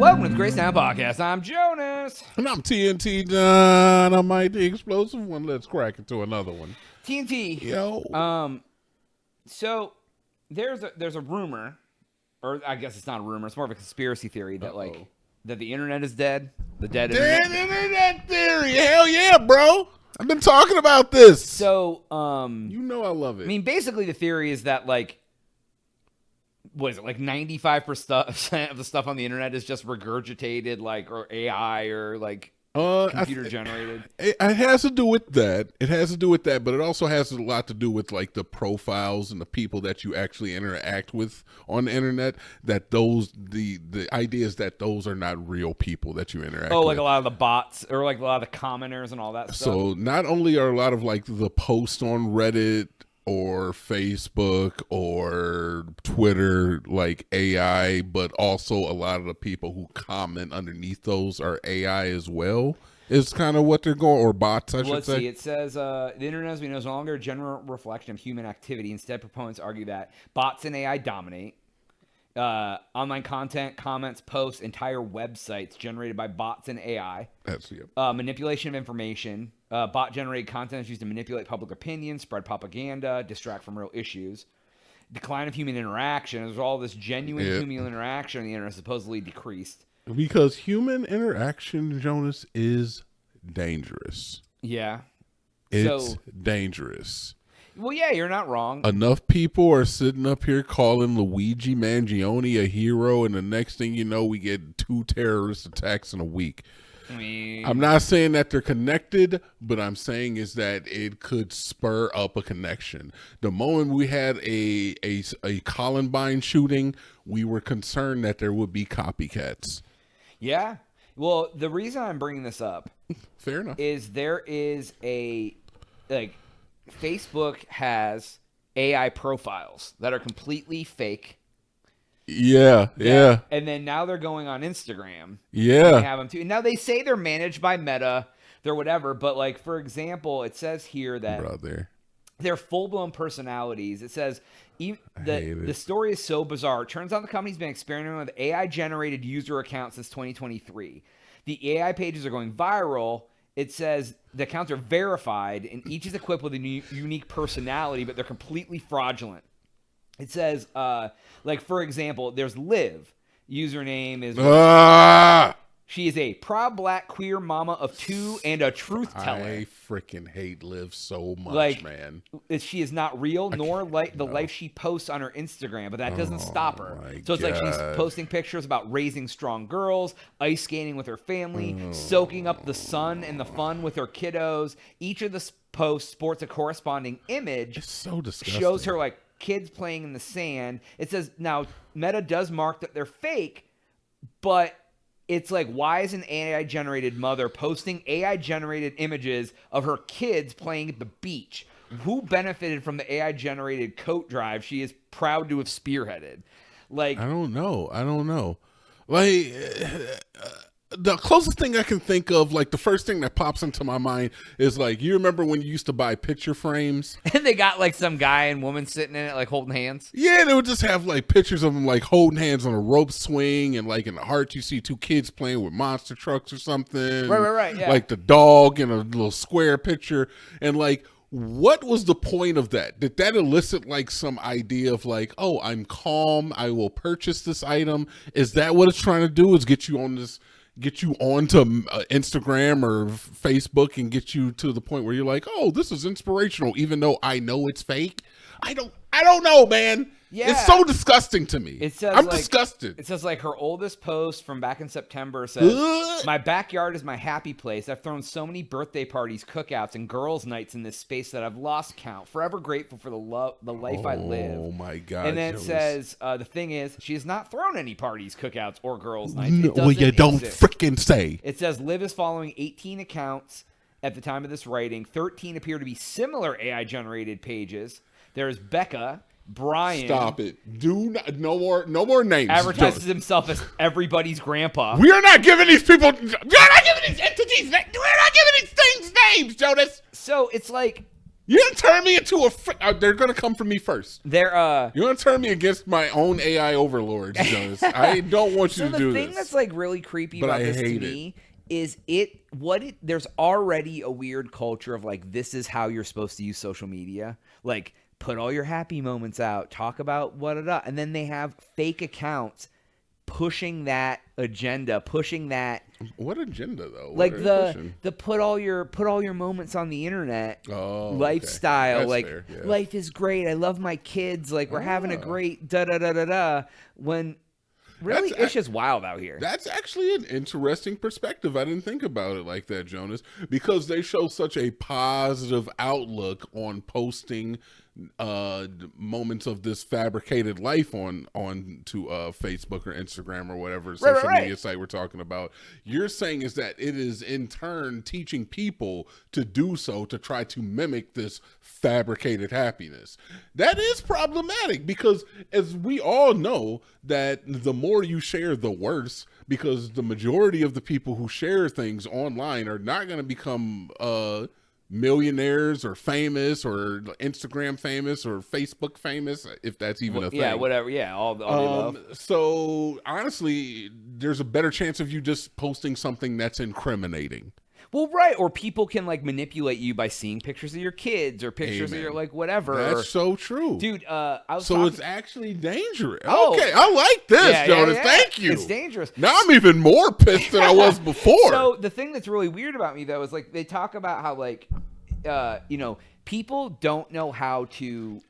Welcome to the Grace Sound Podcast. I'm Jonas. And I'm TNT Don. I'm Mike the Explosive One. Let's crack into another one. TNT. Yo. So there's a rumor, or I guess it's not a rumor. It's more of a conspiracy theory that that the internet is dead. The dead internet theory. Hell yeah, bro. I've been talking about this. So you know I love it. I mean, basically the theory is that what is it, 95% of the stuff on the internet is just regurgitated, or AI or computer generated. It has to do with that. It has to do with that, but it also has a lot to do with the profiles and the people that you actually interact with on the internet. That the idea is that those are not real people that you interact with. Oh, a lot of the bots or a lot of the commenters and all that stuff. So not only are a lot of the posts on Reddit or Facebook or Twitter AI, but also a lot of the people who comment underneath those are AI as well. Is kind of what they're going, or bots, I should say. Let's see. It says the internet, as we know, is no longer a general reflection of human activity. Instead, proponents argue that bots and AI dominate. Online content, comments, posts, entire websites generated by bots and AI. That's manipulation of information. Bot-generated content is used to manipulate public opinion, spread propaganda, distract from real issues. Decline of human interaction. There's all this genuine human interaction on the internet supposedly decreased. Because human interaction, Jonas, is dangerous. Yeah. It's dangerous. Well, yeah, you're not wrong. Enough people are sitting up here calling Luigi Mangione a hero, and the next thing you know, we get 2 terrorist attacks in a week. I mean, I'm not saying that they're connected, but I'm saying is that it could spur up a connection. The moment we had a Columbine shooting, we were concerned that there would be copycats. Yeah. Well, the reason I'm bringing this up fair enough is there is a Facebook has AI profiles that are completely fake. Yeah. And then now they're going on Instagram. Yeah. They have them too. And now they say they're managed by Meta, they're whatever. But for example, it says here that they're full-blown personalities. It says the story is so bizarre. It turns out the company's been experimenting with AI-generated user accounts since 2023. The AI pages are going viral. It says the accounts are verified, and each is equipped with a unique personality, but they're completely fraudulent. It says, for example, there's Liv. Username is... She is a proud black queer mama of 2 and a truth teller. I freaking hate Liv so much, man. She is not real, nor the life she posts on her Instagram, but that doesn't stop her. So it's she's posting pictures about raising strong girls, ice skating with her family, soaking up the sun and the fun with her kiddos. Each of the posts sports a corresponding image. It's so disgusting. Shows her kids playing in the sand. It says now Meta does mark that they're fake, but it's why is an AI-generated mother posting AI-generated images of her kids playing at the beach? Who benefited from the AI-generated coat drive she is proud to have spearheaded? I don't know. The closest thing I can think of, the first thing that pops into my mind is you remember when you used to buy picture frames? And they got some guy and woman sitting in it, holding hands? Yeah, they would just have pictures of them holding hands on a rope swing, and in the heart you see 2 kids playing with monster trucks or something. Right, yeah. The dog in a little square picture. And what was the point of that? Did that elicit some idea of oh, I'm calm, I will purchase this item? Is that what it's trying to do, is get you onto Instagram or Facebook and get you to the point where you're oh, this is inspirational, even though I know it's fake? I don't know, man. Yeah. It's so disgusting to me. I'm disgusted. It says her oldest post from back in September says, "My backyard is my happy place. I've thrown so many birthday parties, cookouts, and girls' nights in this space that I've lost count. Forever grateful for the life I live." Oh my God. And then it says, the thing is, she has not thrown any parties, cookouts, or girls' nights. No, you don't freaking say. It says Liv is following 18 accounts at the time of this writing. 13 appear to be similar AI-generated pages. There's Becca. Brian. Stop it. No more names. Advertises himself as everybody's grandpa. We are not giving these people, we're not giving these entities, we're not giving these things names, Jonas. So it's You're gonna turn me into they're gonna come for me first. You're gonna turn me against my own AI overlords, Jonas. I don't want you to do this. So the thing that's like really creepy about this to me is there's already a weird culture of like, this is how you're supposed to use social media. Like, put all your happy moments out, talk about and then they have fake accounts pushing that agenda, pushing that. What agenda though? Like the put all your moments on the internet lifestyle. Okay. Like yeah. Life is great. I love my kids. Like we're having a great when really it's just wild out here. That's actually an interesting perspective. I didn't think about it like that, Jonas, because they show such a positive outlook on posting moments of this fabricated life on to Facebook or Instagram or whatever social media site we're talking about. You're saying is that it is in turn teaching people to do so, to try to mimic this fabricated happiness. That is problematic because, as we all know, that the more you share, the worse, because the majority of the people who share things online are not going to become millionaires or famous or Instagram famous or Facebook famous, if that's even a thing. Yeah, whatever. Yeah, all the above. So honestly, there's a better chance of you just posting something that's incriminating. Well, right, or people can like manipulate you by seeing pictures of your kids or pictures of your like whatever. That's so true, dude. It's actually dangerous. Okay, I like this, Jonas. Thank you. It's dangerous. Now I'm even more pissed than I was before. So the thing that's really weird about me though is like they talk about how like, people don't know how to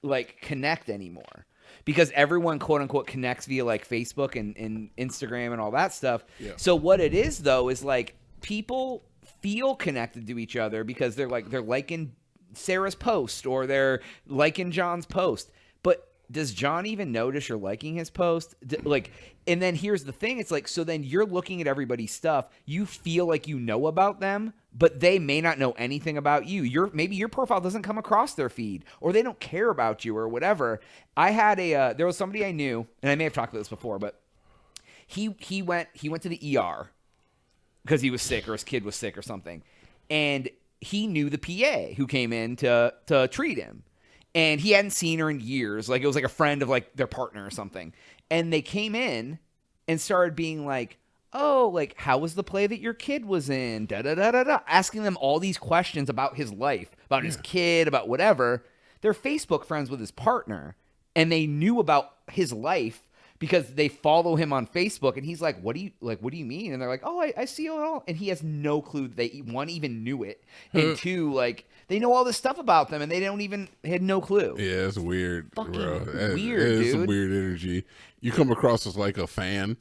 like connect anymore. Because everyone, quote unquote, connects via like Facebook and Instagram and all that stuff. Yeah. So what it is though is like people feel connected to each other because they're liking Sarah's post or they're liking John's post. But does John even notice you're liking his post? And then here's the thing: it's like, so then you're looking at everybody's stuff. You feel like you know about them, but they may not know anything about you. Maybe your profile doesn't come across their feed, or they don't care about you, or whatever. I had there was somebody I knew, and I may have talked about this before, but he went to the ER because he was sick or his kid was sick or something, and he knew the PA who came in to treat him. And he hadn't seen her in years. Like, it was like a friend of like their partner or something. And they came in and started being like, oh, like, how was the play that your kid was in? Da-da-da-da-da. Asking them all these questions about his life, about his kid, about whatever. They're Facebook friends with his partner. And they knew about his life because they follow him on Facebook. And he's like, what do you mean? And they're like, oh, I see it all. And he has no clue that they, one, even knew it. And two, like, they know all this stuff about them, and they had no clue. Yeah, it's weird, fucking bro. Weird, dude. It's some weird energy. You come across as like a fan.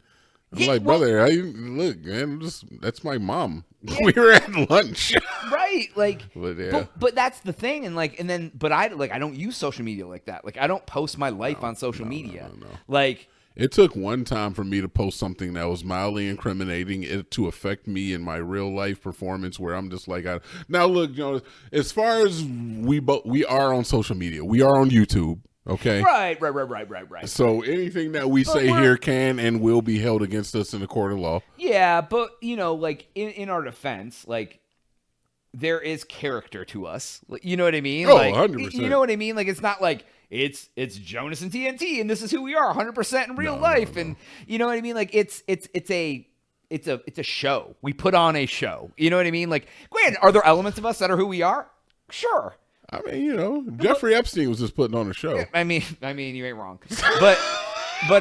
I'm like, brother, look, man, that's my mom. Yeah. We were at lunch. Right. Like, but that's the thing. And like, but I don't use social media like that. Like, I don't post my life on social media. No. Like, it took one time for me to post something that was mildly incriminating it to affect me in my real life performance, where I'm just like, now look, as far as we are on social media, we are on YouTube. Okay. Right. So anything that we say here can and will be held against us in the court of law. Yeah, but like in our defense, like, there is character to us. You know what I mean? Oh, like, 100%. You know what I mean? Like, it's not like it's Jonas and TNT and this is who we are 100% in real life. No. And you know what I mean? Like, it's a show. We put on a show. You know what I mean? Like, granted, are there elements of us that are who we are? Sure. I mean, Jeffrey Epstein was just putting on a show. I mean, you ain't wrong. But you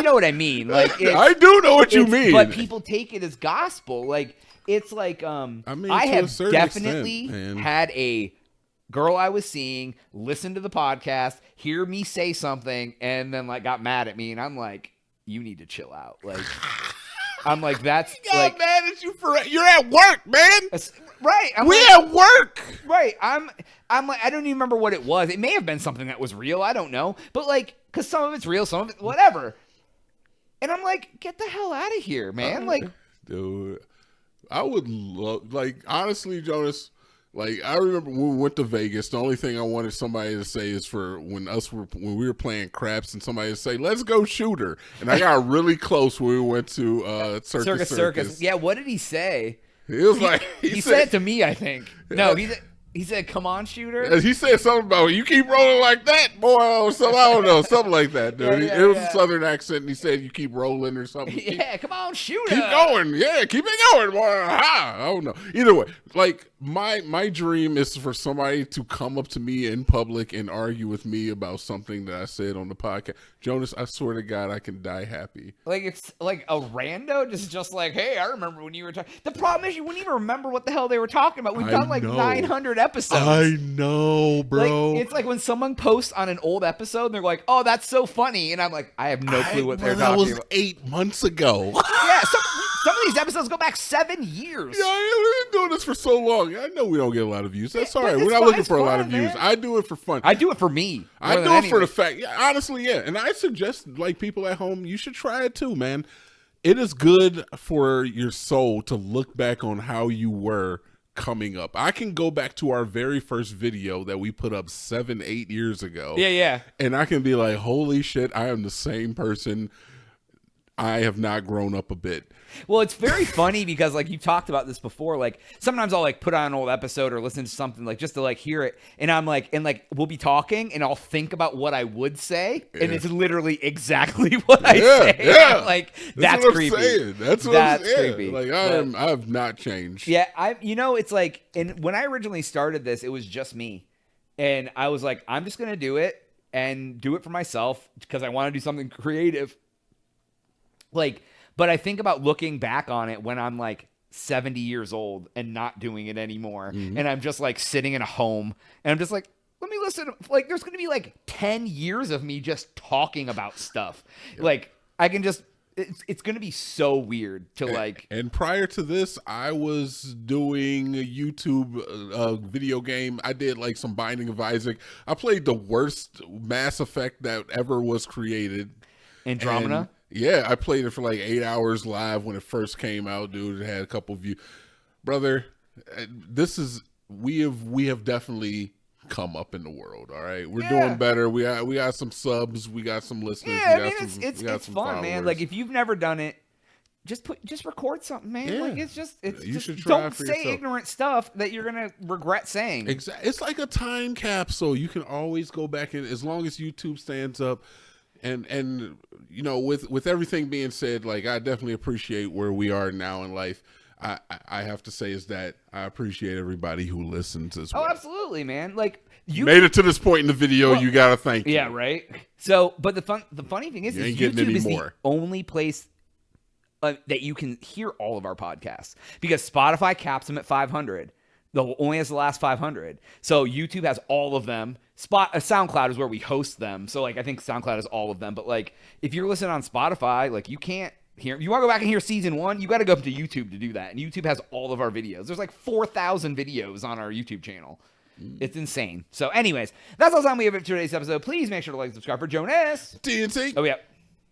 know what I mean? Like, I do know what you mean. But people take it as gospel. Like, it's like, I have definitely had a girl I was seeing listen to the podcast, hear me say something, and then like got mad at me, and I'm like, you need to chill out. Like, I'm like, that's like, mad at you for you're at work, man. Right. At work. Right. I'm like, I don't even remember what it was. It may have been something that was real. I don't know. But like, because some of it's real, some of it, whatever. And I'm like, get the hell out of here, man. Like, dude, I would love, like, honestly, Jonas, like, I remember when we went to Vegas, the only thing I wanted somebody to say is for when we were playing craps, and somebody to say, let's go shoot her. And I got really close when we went to Circus. Yeah, what did he say? He was like, he said it to me, I think. No, he said, "Come on, shooter." He said something about you keep rolling like that, boy, or something. I don't know, something like that, dude. It was a Southern accent, and he said you keep rolling or something. Yeah, come on, shooter. Keep going, yeah, keep it going, boy. I don't know. Either way, like my dream is for somebody to come up to me in public and argue with me about something that I said on the podcast. Jonas, I swear to God, I can die happy. Like it's like a rando, just like, hey, I remember when you were talking. The problem is you wouldn't even remember what the hell they were talking about. We've done like 900 episodes. I know, bro. Like, it's like when someone posts on an old episode and they're like, "Oh, that's so funny," and I'm like, I have no clue what they're talking about. That was 8 months ago. Yeah, some of these episodes go back 7 years. Yeah, we've been doing this for so long. I know we don't get a lot of views. That's all right. We're not looking for a lot of views. I do it for fun. I do it for me. I do it for the fact. Yeah, honestly, yeah. And I suggest, like, people at home, you should try it too, man. It is good for your soul to look back on how you were coming up. I can go back to our very first video that we put up 7-8 years ago. Yeah. And I can be like, holy shit, I am the same person. I have not grown up a bit. Well, it's very funny because like you talked about this before. Like sometimes I'll like put on an old episode or listen to something like just to like hear it, and I'm like, and like we'll be talking, and I'll think about what I would say, and it's literally exactly what I say. Yeah, like that's creepy. That's creepy. Like I have not changed. Yeah, it's like, and when I originally started this, it was just me, and I was like, I'm just gonna do it and do it for myself because I want to do something creative. Like, but I think about looking back on it when I'm like 70 years old and not doing it anymore. Mm-hmm. And I'm just like sitting in a home and I'm just like, let me listen. Like, there's going to be like 10 years of me just talking about stuff. Yep. Like, I can just, it's going to be so weird to like. And prior to this, I was doing a YouTube video game. I did like some Binding of Isaac. I played the worst Mass Effect that ever was created. Andromeda? Yeah, I played it for like 8 hours live when it first came out, dude. It had a couple of views. Brother, we have definitely come up in the world, all right? We're doing better. We got some subs, we got some listeners. Yeah, it's fun, followers. Man. Like if you've never done it, just record something, man. Yeah. Like you should try don't say yourself. Ignorant stuff that you're gonna regret saying. Exactly. It's like a time capsule. You can always go back in as long as YouTube stands up. And you know, with everything being said, like I definitely appreciate where we are now in life. I have to say is that I appreciate everybody who listens as well. Oh, absolutely, man. Like you made it to this point in the video, you gotta thank you. Yeah, right. So, but the funny thing is YouTube is the only place that you can hear all of our podcasts because Spotify caps them at 500. Only has the last 500. So YouTube has all of them. SoundCloud is where we host them. So like I think SoundCloud has all of them. But like if you're listening on Spotify, like you can't hear. If you want to go back and hear season 1, you got to go up to YouTube to do that. And YouTube has all of our videos. There's like 4,000 videos on our YouTube channel. It's insane. So anyways, that's all the time we have for today's episode. Please make sure to like and subscribe for Jonas. TNT. Oh yeah.